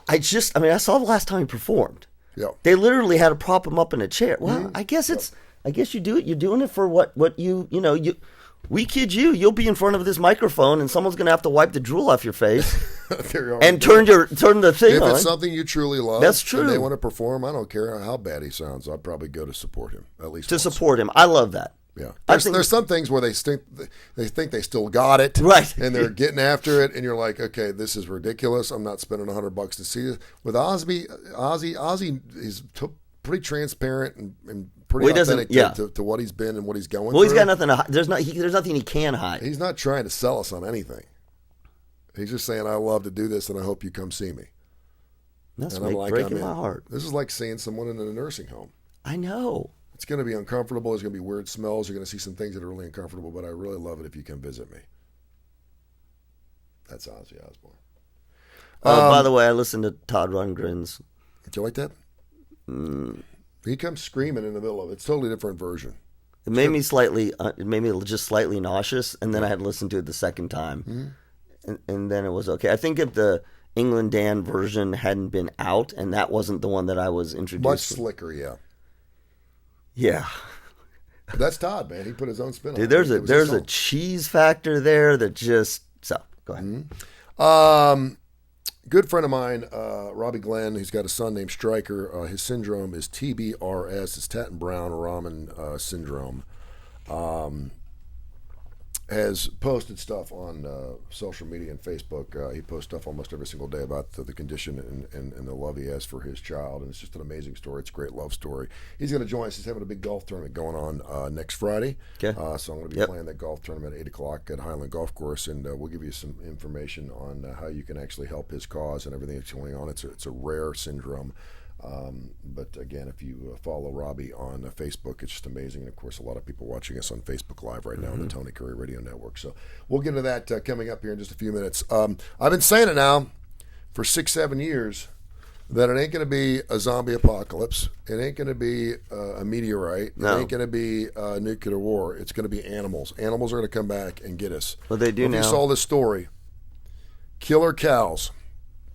I saw the last time he performed. Yeah. They literally had to prop him up in a chair. Well, I guess you do it. You're doing it for what we kid you. You'll be in front of this microphone, and someone's going to have to wipe the drool off your face and turn the thing if on. If it's something you truly love, that's true. And they want to perform, I don't care how bad he sounds. I'd probably go to support him at least. Support him, I love that. Yeah, there's some things where they think they still got it, right? And they're getting after it, and you're like, okay, this is ridiculous. I'm not spending $100 to see this. With Ozzy is pretty transparent and pretty authentic to what he's been and what he's going through. Well, he's got nothing to hide. There's nothing he can hide. He's not trying to sell us on anything. He's just saying, I love to do this, and I hope you come see me. That's breaking my heart. This is like seeing someone in a nursing home. I know. It's going to be uncomfortable. There's going to be weird smells. You're going to see some things that are really uncomfortable, but I really love it if you come visit me. That's Ozzy Osbourne. By the way, I listened to Todd Rundgren's. Did you like that? He comes screaming in the middle of it. It's a totally different version. It made me just slightly nauseous, and then I had to listen to it the second time, and then it was okay. I think if the England Dan version hadn't been out, and that wasn't the one that I was introduced much to. Slicker, yeah. Yeah. But that's Todd, man. He put his own spin on it. There's a cheese factor there that just... So, go ahead. Mm-hmm. Good friend of mine, Robbie Glenn, who's got a son named Stryker. His syndrome is TBRS. It's Tatten Brown Raman syndrome. Has posted stuff on social media and Facebook. He posts stuff almost every single day about the condition and the love he has for his child. And it's just an amazing story. It's a great love story. He's going to join us. He's having a big golf tournament going on next Friday. Okay. So I'm going to be playing that golf tournament at 8 o'clock at Highland Golf Course. And we'll give you some information on how you can actually help his cause and everything that's going on. It's a rare syndrome. But again, if you follow Robbie on Facebook, it's just amazing. And of course, a lot of people watching us on Facebook Live right now on the Tony Curry Radio Network. So we'll get into that coming up here in just a few minutes. I've been saying it now for 6-7 years that it ain't going to be a zombie apocalypse. It ain't going to be a meteorite. No. It ain't going to be a nuclear war. It's going to be animals. Animals are going to come back and get us. Well, they do now. You saw this story. Killer cows.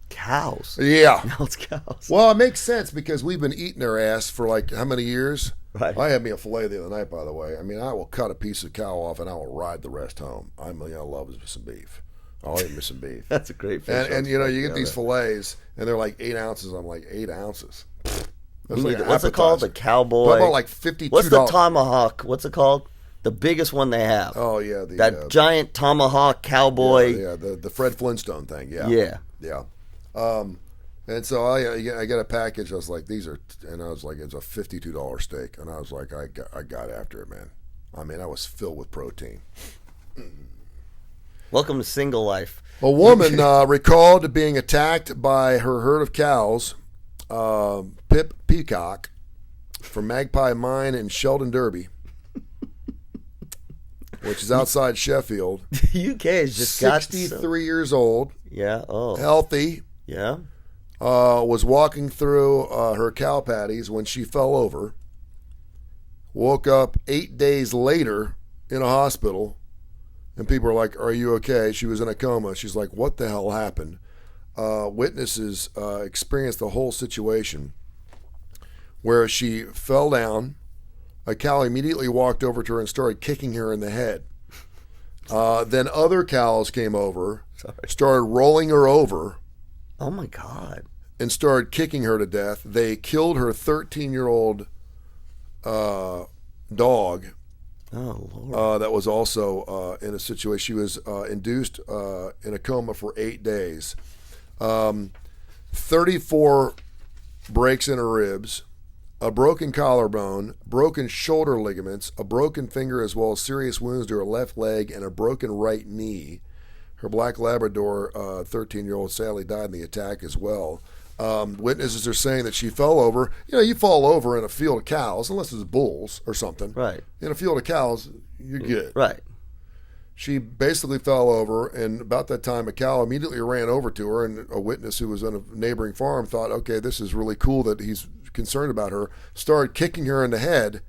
Cows? Yeah. No, it's cows. Well, it makes sense because we've been eating their ass for like how many years? Right. I had me a filet the other night, by the way. I mean, I will cut a piece of cow off and I will ride the rest home. I love some beef. I'll eat me some beef. That's a great fish. And you know, you get these fillets and they're like 8 ounces. I'm like, 8 ounces? What's it called? The cowboy? What about like $52? What's the tomahawk? What's it called? The biggest one they have. Oh, yeah. That giant tomahawk cowboy. Yeah, the Fred Flintstone thing. Yeah. Yeah. Yeah. And so I got a package. I was like, it's a $52 steak, and I was like, I got after it, man. I mean, I was filled with protein. Welcome to single life. A woman recalled being attacked by her herd of cows, Pip Peacock, from Magpie Mine in Sheldon, Derby, which is outside Sheffield. The UK has just 63 years old. Yeah. Oh. Healthy. Yeah. Was walking through her cow patties when she fell over. Woke up 8 days later in a hospital. And people are like, "Are you okay?" She was in a coma. She's like, "What the hell happened?" Witnesses experienced the whole situation where she fell down. A cow immediately walked over to her and started kicking her in the head. Then other cows came over, started rolling her over. Oh, my God. And started kicking her to death. They killed her 13-year-old dog. Oh, Lord. That was also in a situation. She was induced in a coma for 8 days. 34 breaks in her ribs, a broken collarbone, broken shoulder ligaments, a broken finger, as well as serious wounds to her left leg and a broken right knee. Her black Labrador, 13-year-old, sadly died in the attack as well. Witnesses are saying that she fell over. You know, you fall over in a field of cows, unless it's bulls or something. Right. In a field of cows, you're good. Right. She basically fell over, and about that time, a cow immediately ran over to her, and a witness who was on a neighboring farm thought, okay, this is really cool that he's concerned about her, started kicking her in the head,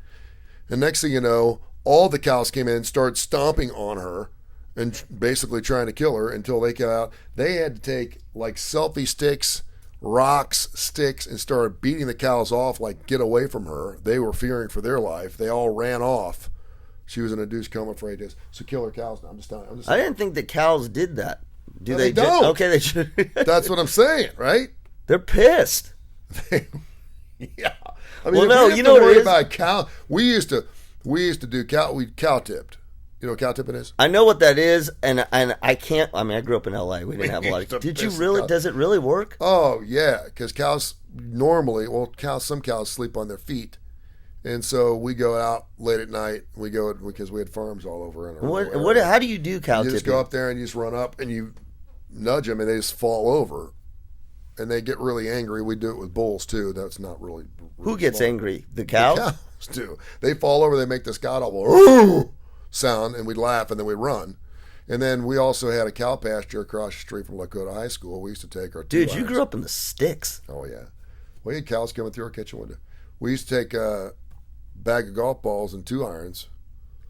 and next thing you know, all the cows came in, started stomping on her, and basically trying to kill her until they got out. They had to take, like, selfie sticks, rocks, sticks, and started beating the cows off, like, get away from her. They were fearing for their life. They all ran off. She was in a induced coma for 8 days. So kill her cows now. I'm just telling you. I didn't think that cows did that. Do No, they? they don't. Okay, they should. That's what I'm saying, right? They're pissed. Yeah. I mean, Well, no, we have you to know what it worry is? about cow. We used to do we cow tipped. You know what cow tipping is? I know what that is, and I can't. I mean, I grew up in L.A. We didn't have a lot of. used to Did you piss really? cows. Does it really work? Oh yeah, because cows normally, some cows sleep on their feet, and so we go out late at night. We go because we had farms all over. In our What? rural What? area. How do you do cow You just tipping? go up there and you just run up and you nudge them and they just fall over, and they get really angry. We do it with bulls too. That's not really. Who gets smart. angry? The cows? The cows do. They fall over. They make this god awful "Ooh" sound, and we laugh and then we run. And then we also had a cow pasture across the street from Lakota High School. We used to take our Dude, you grew up in the sticks. Oh yeah, we had cows coming through our kitchen window. We used to take a bag of golf balls and 2 irons.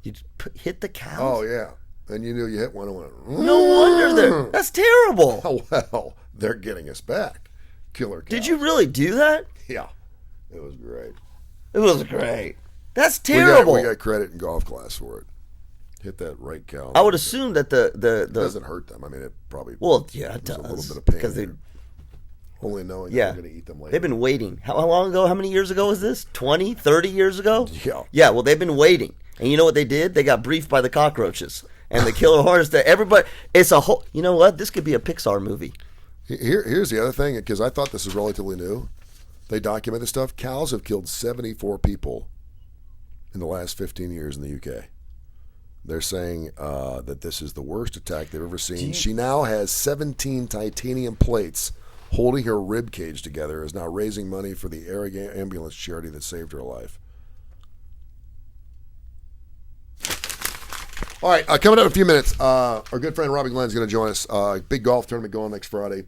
You hit the cows. Oh yeah, and you knew you hit one and went. No wonder they're. That's terrible. Oh well, they're getting us back. Killer cows. Did you really do that? Yeah, it was great. It was great. That's terrible. We got credit in golf class for it. Hit that right cow. I would assume that the It doesn't hurt them. I mean, it probably. Well, yeah, it was does. a little bit of pain because they, there. Only knowing yeah, they're going to eat them later. they've been waiting. How long ago? How many years ago was this? 20, 30 years ago? Yeah. Yeah. Well, they've been waiting, and you know what they did? They got briefed by the cockroaches and the killer hornets. That everybody. It's a whole. You know what? This could be a Pixar movie. Here's the other thing, because I thought this was relatively new. They document this stuff. Cows have killed 74 people in the last 15 years in the UK. They're saying that this is the worst attack they've ever seen. She now has 17 titanium plates holding her rib cage together, is now raising money for the air ambulance charity that saved her life. All right, coming up in a few minutes, our good friend Robbie Glenn is going to join us. Big golf tournament going next Friday.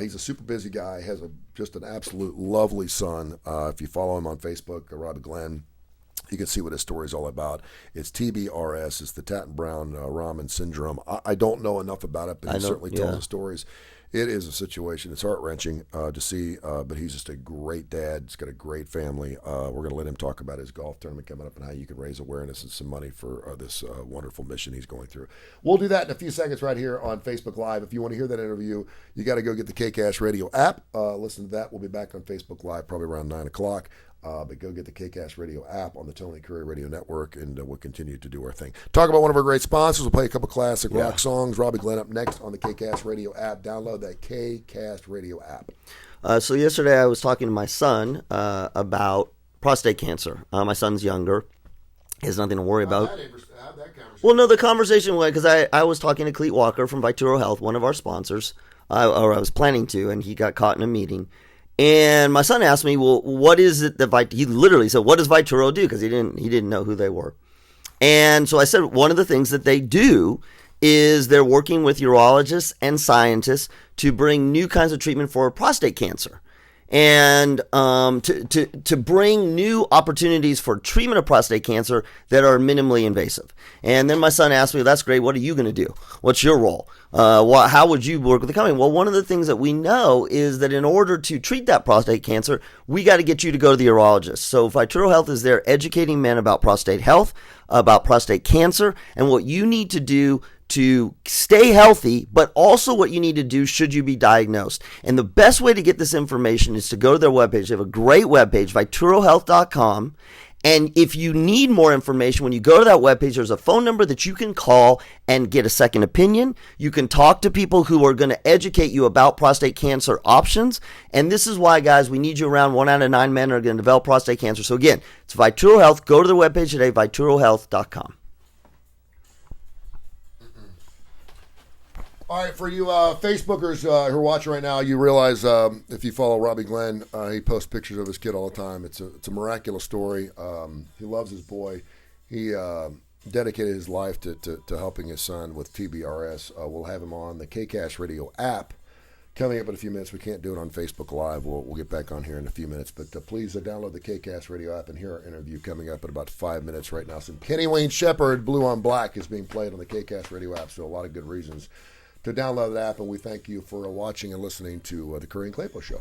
He's a super busy guy, has just an absolute lovely son. If you follow him on Facebook, Robbie Glenn, you can see what his story is all about. It's TBRS. It's the Tatten Brown Raman syndrome. I don't know enough about it, but he certainly tells the stories. It is a situation. It's heart-wrenching to see, but he's just a great dad. He's got a great family. We're going to let him talk about his golf tournament coming up and how you can raise awareness and some money for this wonderful mission he's going through. We'll do that in a few seconds right here on Facebook Live. If you want to hear that interview, you got to go get the KCast Radio app. Listen to that. We'll be back on Facebook Live probably around 9 o'clock. But go get the KCast Radio app on the Tony Kurre Radio Network, and we'll continue to do our thing. Talk about one of our great sponsors. We'll play a couple classic rock songs. Robbie Glenn up next on the KCast Radio app. Download that KCast Radio app. So yesterday I was talking to my son about prostate cancer. My son's younger, He has nothing to worry about. How'd that conversation? Well, no, the conversation was because I was talking to Cleet Walker from Vituro Health, one of our sponsors, or I was planning to, and he got caught in a meeting. And my son asked me, well, what is it that he literally said, what does Vituro do? Because he didn't know who they were. And so I said, one of the things that they do is they're working with urologists and scientists to bring new kinds of treatment for prostate cancer. And to bring new opportunities for treatment of prostate cancer that are minimally invasive. And then my son asked me, that's great, what are you going to do? What's your role? How would you work with the company? Well, one of the things that we know is that in order to treat that prostate cancer, we got to get you to go to the urologist. So Vituro Health is there educating men about prostate health, about prostate cancer, and what you need to do to stay healthy, but also what you need to do should you be diagnosed. And the best way to get this information is to go to their webpage. They have a great webpage, viturohealth.com. And if you need more information, when you go to that webpage, there's a phone number that you can call and get a second opinion. You can talk to people who are going to educate you about prostate cancer options. And this is why, guys, we need you around. 1 out of 9 men are going to develop prostate cancer. So again, it's Vituro Health. Go to their webpage today, viturohealth.com. All right, for you Facebookers who are watching right now, you realize if you follow Robbie Glenn, he posts pictures of his kid all the time. It's a miraculous story. He loves his boy. He dedicated his life to helping his son with TBRS. We'll have him on the KCast Radio app coming up in a few minutes. We can't do it on Facebook Live. We'll get back on here in a few minutes. But please download the KCast Radio app and hear our interview coming up in about 5 minutes right now. Some Kenny Wayne Shepherd, Blue on Black, is being played on the KCast Radio app, so a lot of good reasons to download the app, and we thank you for watching and listening to the Kurre and Klapow Show.